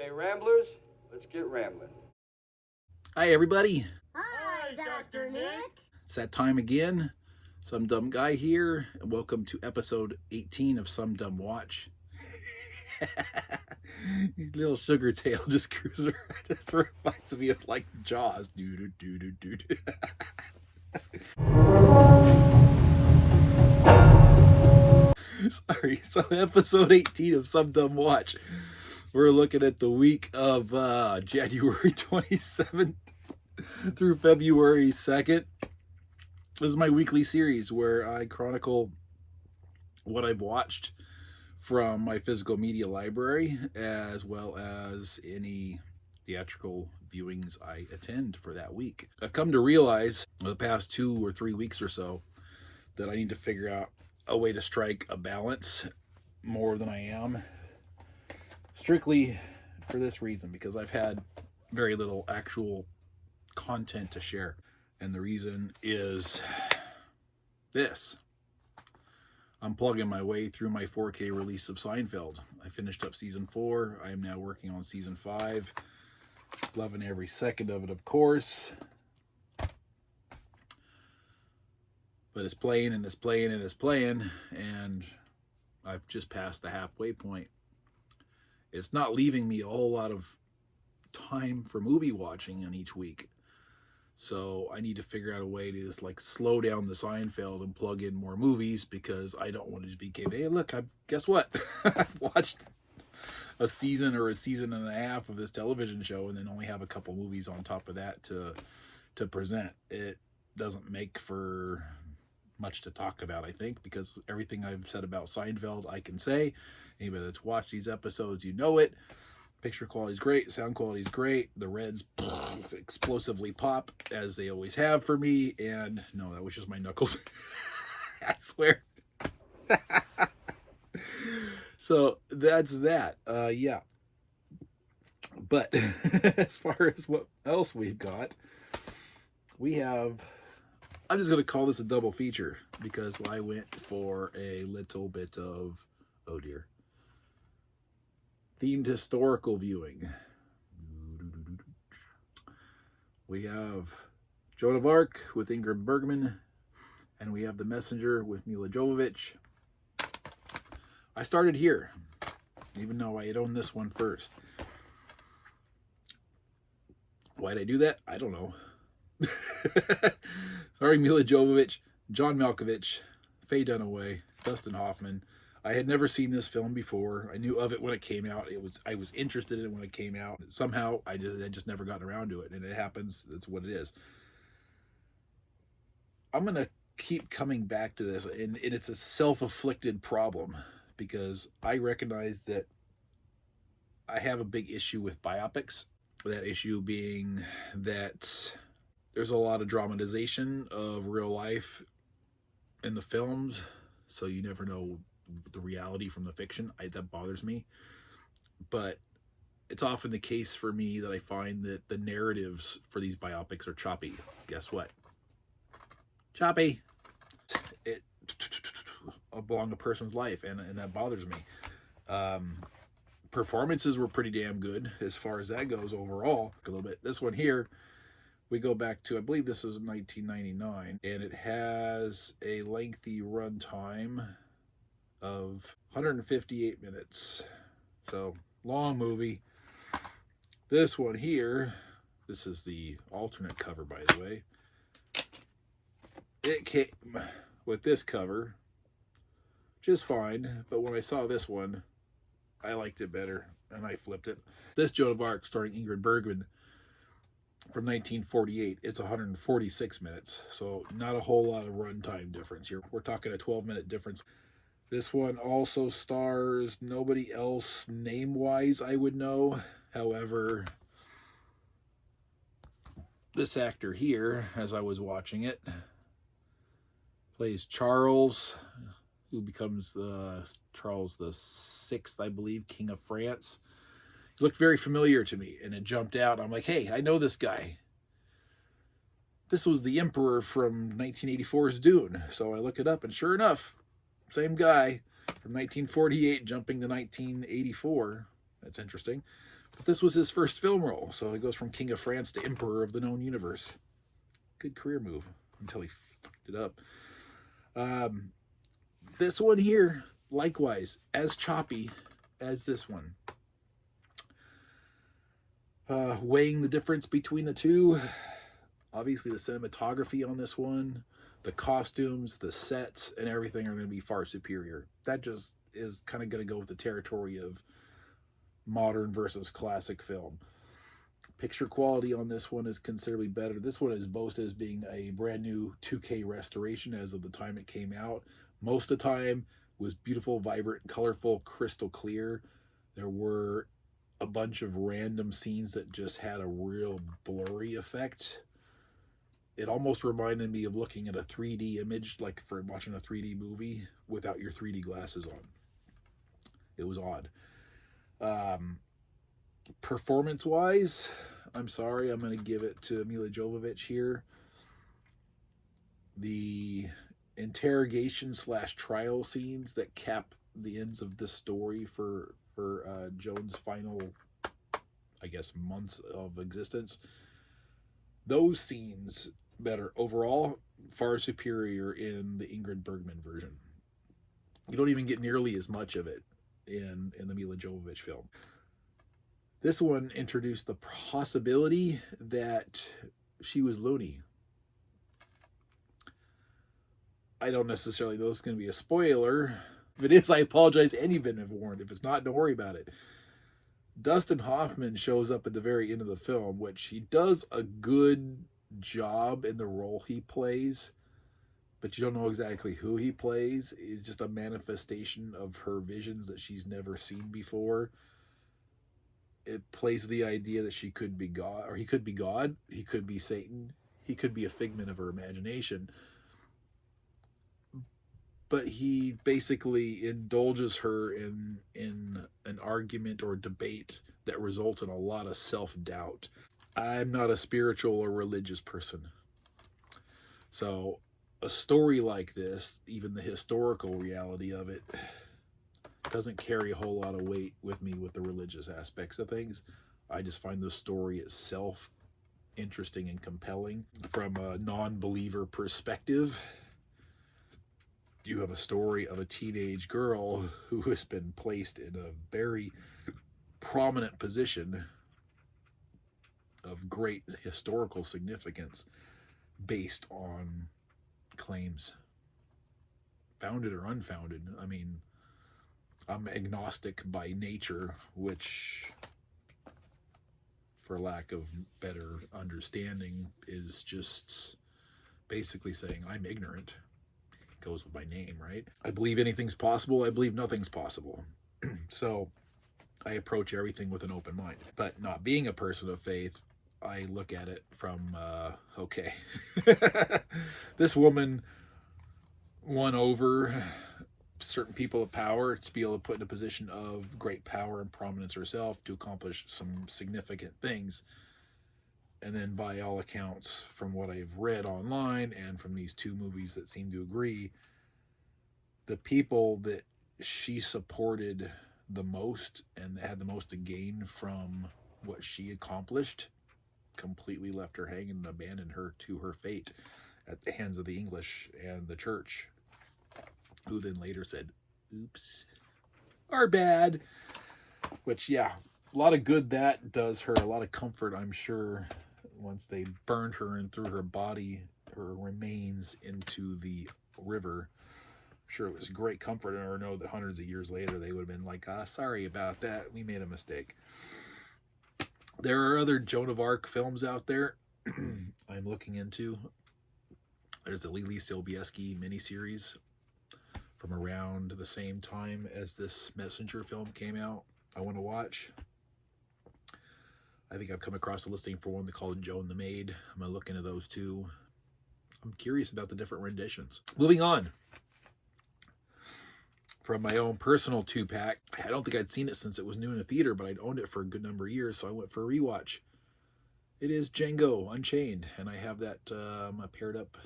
Okay, Ramblers, let's get rambling. Hi, everybody. Hi, Dr. Nick. It's that time again. Some Dumb Guy here, and welcome to episode 18 of SumDumWatch. Little sugar tail just cruises around. Just reminds me of like Jaws. Sorry, so episode 18 of SumDumWatch. We're looking at the week of January 27th through February 2nd. This is my weekly series where I chronicle what I've watched from my physical media library, as well as any theatrical viewings I attend for that week. I've come to realize the past 2 or 3 weeks or so that I need to figure out a way to strike a balance more than I am. Strictly for this reason, because I've had very little actual content to share. And the reason is this. I'm plugging my way through my 4K release of Seinfeld. I finished up season 4. I am now working on season 5. Loving every second of it, of course. But it's playing and it's playing and it's playing. And I've just passed the halfway point. It's not leaving me a whole lot of time for movie watching on each week. So I need to figure out a way to just like slow down the Seinfeld and plug in more movies, because I don't want to just be, hey, look, guess what? I've watched a season or a season and a half of this television show and then only have a couple movies on top of that to present. It doesn't make for much to talk about, I think, because everything I've said about Seinfeld I can say. Anybody that's watched these episodes, you know it. Picture quality is great. Sound quality is great. The reds explosively pop, as they always have for me. And no, that was just my knuckles. I swear. So that's that. Yeah. But as far as what else we've got, we have... I'm just going to call this a double feature, because I went for a little bit of... oh dear. Themed historical viewing. We have Joan of Arc with Ingrid Bergman, and we have The Messenger with Mila Jovovich. I started here, even though I had owned this one first. Why'd I do that? I don't know. Sorry, Mila Jovovich, John Malkovich, Faye Dunaway, Dustin Hoffman. I had never seen this film before. I knew of it when it came out. I was interested in it when it came out. Somehow I just never got around to it, and it happens. That's what it is. I'm gonna keep coming back to this, and it's a self-afflicted problem, because I recognize that I have a big issue with biopics. That issue being that there's a lot of dramatization of real life in the films, so you never know the reality from the fiction. That bothers me. But it's often the case for me that I find that the narratives for these biopics are choppy. Guess what? Choppy. It along a person's life, and that bothers me. Performances were pretty damn good as far as that goes overall. A little bit. This one here, we go back to, I believe this was 1999, and it has a lengthy runtime of 158 minutes. So, long movie. This one here, this is the alternate cover, by the way. It came with this cover, which is fine, but when I saw this one, I liked it better, and I flipped it. This Joan of Arc, starring Ingrid Bergman, from 1948, it's 146 minutes, so not a whole lot of runtime difference here. We're talking a 12-minute difference. This one also stars nobody else name-wise I would know. However, this actor here, as I was watching it, plays Charles, who becomes Charles the Sixth, I believe, King of France. He looked very familiar to me, and it jumped out. I'm like, hey, I know this guy. This was the Emperor from 1984's Dune. So I look it up, and sure enough, same guy from 1948 jumping to 1984. That's interesting. But this was his first film role, so he goes from King of France to Emperor of the known universe. Good career move until he fucked it up. This one here, likewise, as choppy as this one. Weighing the difference between the two, obviously the cinematography on this one, the costumes, the sets, and everything are going to be far superior. That just is kind of going to go with the territory of modern versus classic film. Picture quality on this one is considerably better. This one is boasted as being a brand new 2K restoration as of the time it came out. Most of the time was beautiful, vibrant, colorful, crystal clear. There were a bunch of random scenes that just had a real blurry effect. It almost reminded me of looking at a 3D image, like for watching a 3D movie without your 3D glasses on. It was odd. Performance-wise, I'm sorry, I'm going to give it to Mila Jovovich here. The interrogation/trial scenes that cap the ends of this story for Joan's final, I guess, months of existence. Those scenes better overall, far superior in the Ingrid Bergman version. You don't even get nearly as much of it in the Mila Jovovich film. This one introduced the possibility that she was loony. I don't necessarily know this is going to be a spoiler. If it is, I apologize to any been warned. If it's not, don't worry about it. Dustin Hoffman shows up at the very end of the film, which he does a good job in the role he plays, but you don't know exactly who he plays. It's just a manifestation of her visions that she's never seen before. It plays the idea that she could be God, or he could be God, he could be Satan, he could be a figment of her imagination. But he basically indulges her in an argument or debate that results in a lot of self-doubt. I'm not a spiritual or religious person. So a story like this, even the historical reality of it, doesn't carry a whole lot of weight with me with the religious aspects of things. I just find the story itself interesting and compelling. From a non-believer perspective, you have a story of a teenage girl who has been placed in a very prominent position of great historical significance based on claims, founded or unfounded. I mean, I'm agnostic by nature, which, for lack of better understanding, is just basically saying I'm ignorant. It goes with my name, right? I believe anything's possible. I believe nothing's possible. So I approach everything with an open mind. But not being a person of faith, I look at it from, okay, this woman won over certain people of power to be able to put in a position of great power and prominence herself to accomplish some significant things. And then by all accounts, from what I've read online and from these two movies that seem to agree, the people that she supported the most and had the most to gain from what she accomplished completely left her hanging and abandoned her to her fate at the hands of the English and the church, who then later said, oops, our bad. Which, yeah, a lot of good that does her, a lot of comfort, I'm sure, once they burned her and threw her body, her remains, into the river. I'm sure it was great comfort in her to know that hundreds of years later they would have been like, sorry about that, we made a mistake. There are other Joan of Arc films out there I'm looking into. There's the Lili Sobieski miniseries from around the same time as this Messenger film came out. I want to watch. I think I've come across a listing for one called Joan the Maid. I'm going to look into those too. I'm curious about the different renditions. Moving on. From my own personal 2-pack, I don't think I'd seen it since it was new in the theater, but I'd owned it for a good number of years, so I went for a rewatch. It is Django Unchained, and I have that paired up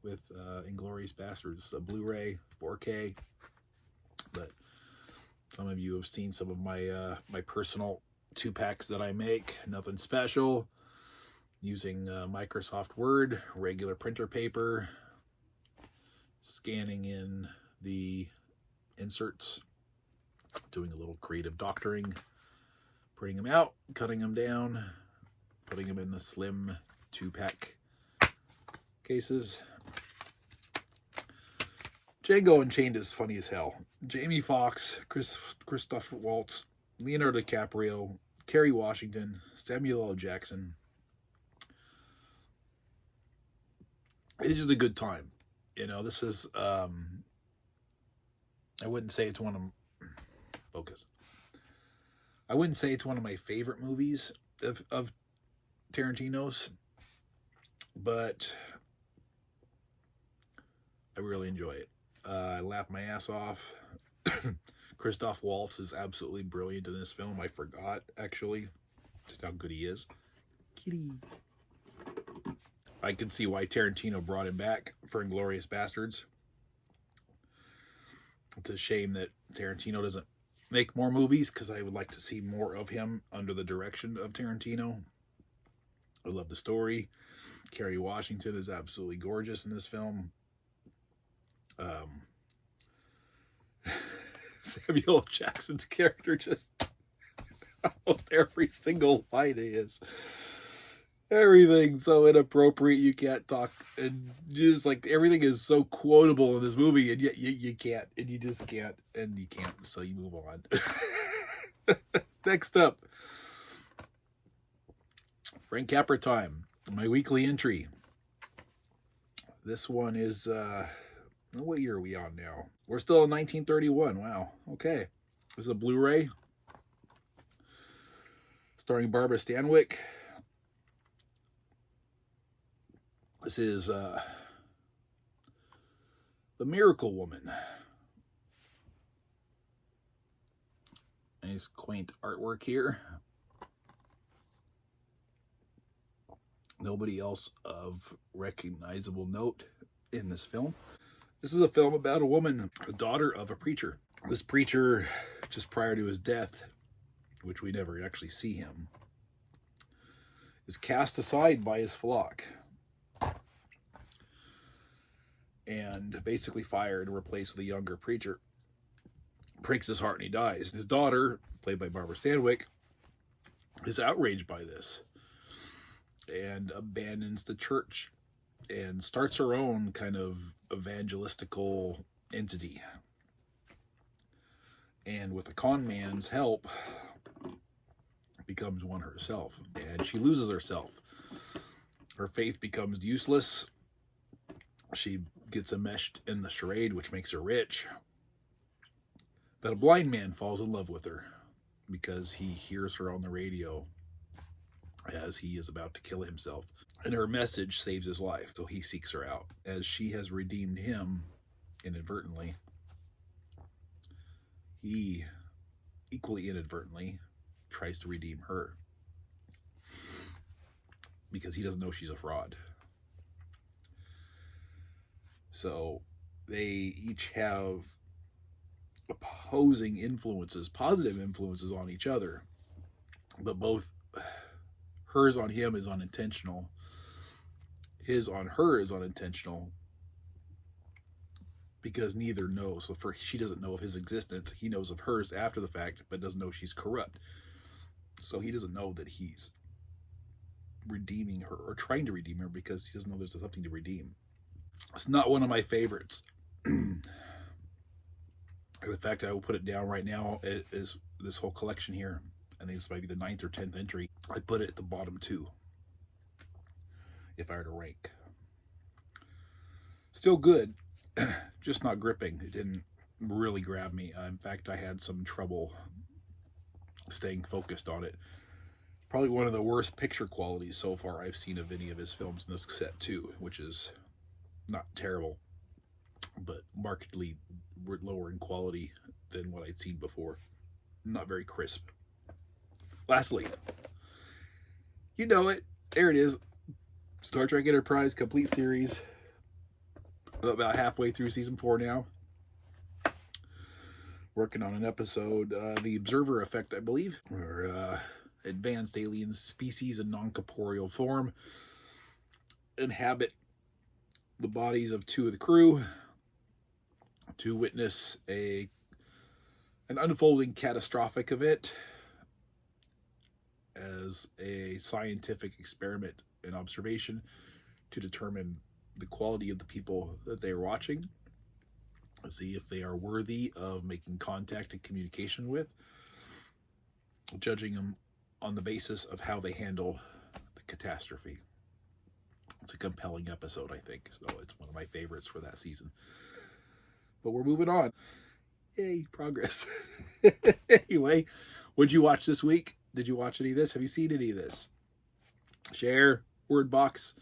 with Inglourious Basterds, a Blu-ray, 4K. But some of you have seen some of my my personal 2-packs that I make. Nothing special. Using Microsoft Word, regular printer paper, scanning in the inserts, doing a little creative doctoring, printing them out, cutting them down, putting them in the slim 2-pack cases. Django Unchained is funny as hell. Jamie Foxx, Christoph Waltz, Leonardo DiCaprio, Kerry Washington, Samuel L. Jackson. It's just a good time. You know, this is, I wouldn't say it's one of, focus. I wouldn't say it's one of my favorite movies of Tarantino's, but I really enjoy it. I laugh my ass off. Christoph Waltz is absolutely brilliant in this film. I forgot, actually, just how good he is. Kitty. I can see why Tarantino brought him back for Inglourious Bastards. It's a shame that Tarantino doesn't make more movies, because I would like to see more of him under the direction of Tarantino. I love the story. Kerry Washington is absolutely gorgeous in this film. Samuel Jackson's character, just almost every single line is everything so inappropriate you can't talk, and just like everything is so quotable in this movie, and yet you can't, and you just can't, and you can't, so you move on. Next up, Frank Capra time, my weekly entry. This one is what year are we on now? We're still in 1931. Wow. Okay. This is a Blu-ray starring Barbara Stanwyck. This is The Miracle Woman. Nice quaint artwork here. Nobody else of recognizable note in this film. This is a film about a woman, a daughter of a preacher. This preacher, just prior to his death, which we never actually see him, is cast aside by his flock and basically fired and replaced with a younger preacher. Breaks his heart and he dies. His daughter, played by Barbara Stanwyck, is outraged by this and abandons the church and starts her own kind of evangelistical entity. And with a con man's help, becomes one herself. And she loses herself. Her faith becomes useless. She gets enmeshed in the charade, which makes her rich. But a blind man falls in love with her because he hears her on the radio as he is about to kill himself. And her message saves his life, so he seeks her out. As she has redeemed him inadvertently, he, equally inadvertently, tries to redeem her because he doesn't know she's a fraud. So they each have opposing influences, positive influences on each other, but both hers on him is unintentional, his on her is unintentional, because neither knows. So she doesn't know of his existence. He knows of hers after the fact, but doesn't know she's corrupt. So he doesn't know that he's redeeming her or trying to redeem her because he doesn't know there's something to redeem. It's not one of my favorites. The fact that I will put it down right now is this whole collection here. I think this might be the 9th or 10th entry. I put it at the bottom 2 if I were to rank. Still good, just not gripping. It didn't really grab me. In fact, I had some trouble staying focused on it. Probably one of the worst picture qualities so far I've seen of any of his films in this set too, which is not terrible, but markedly lower in quality than what I'd seen before. Not very crisp. Lastly, you know it, there it is. Star Trek Enterprise complete series. About halfway through season 4 now. Working on an episode, The Observer Effect, I believe. We're advanced alien species in non-corporeal form inhabit the bodies of 2 of the crew to witness an unfolding catastrophic event as a scientific experiment and observation to determine the quality of the people that they are watching, see if they are worthy of making contact and communication with, judging them on the basis of how they handle the catastrophe. It's a compelling episode, I think. So it's one of my favorites for that season. But we're moving on. Yay, progress. Anyway, what'd you watch this week? Did you watch any of this? Have you seen any of this? Share, word box,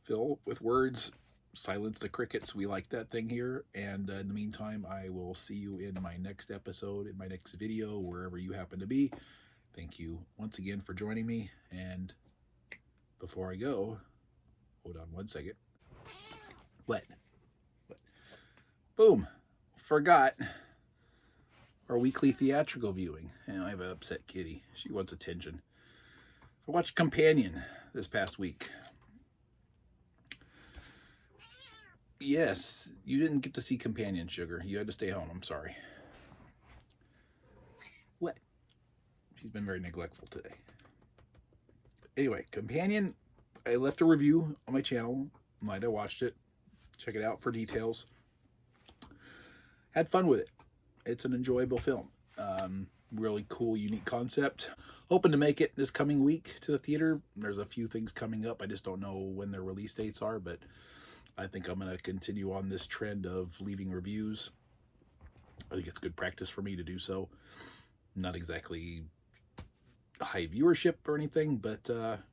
fill with words, silence the crickets. We like that thing here. And in the meantime, I will see you in my next episode, in my next video, wherever you happen to be. Thank you once again for joining me. And before I go, hold on one second. What? Boom. Forgot our weekly theatrical viewing. And I have an upset kitty. She wants attention. I watched Companion this past week. Yes, you didn't get to see Companion, Sugar. You had to stay home. I'm sorry. What? She's been very neglectful today. Anyway, Companion, I left a review on my channel. Might have watched it. Check it out for details. Had fun with it. It's an enjoyable film. Really cool, unique concept. Hoping to make it this coming week to the theater. There's a few things coming up. I just don't know when their release dates are, but I think I'm going to continue on this trend of leaving reviews. I think it's good practice for me to do so. Not exactly high viewership or anything, but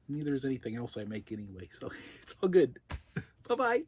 neither is anything else I make anyway. So it's all good. Bye-bye.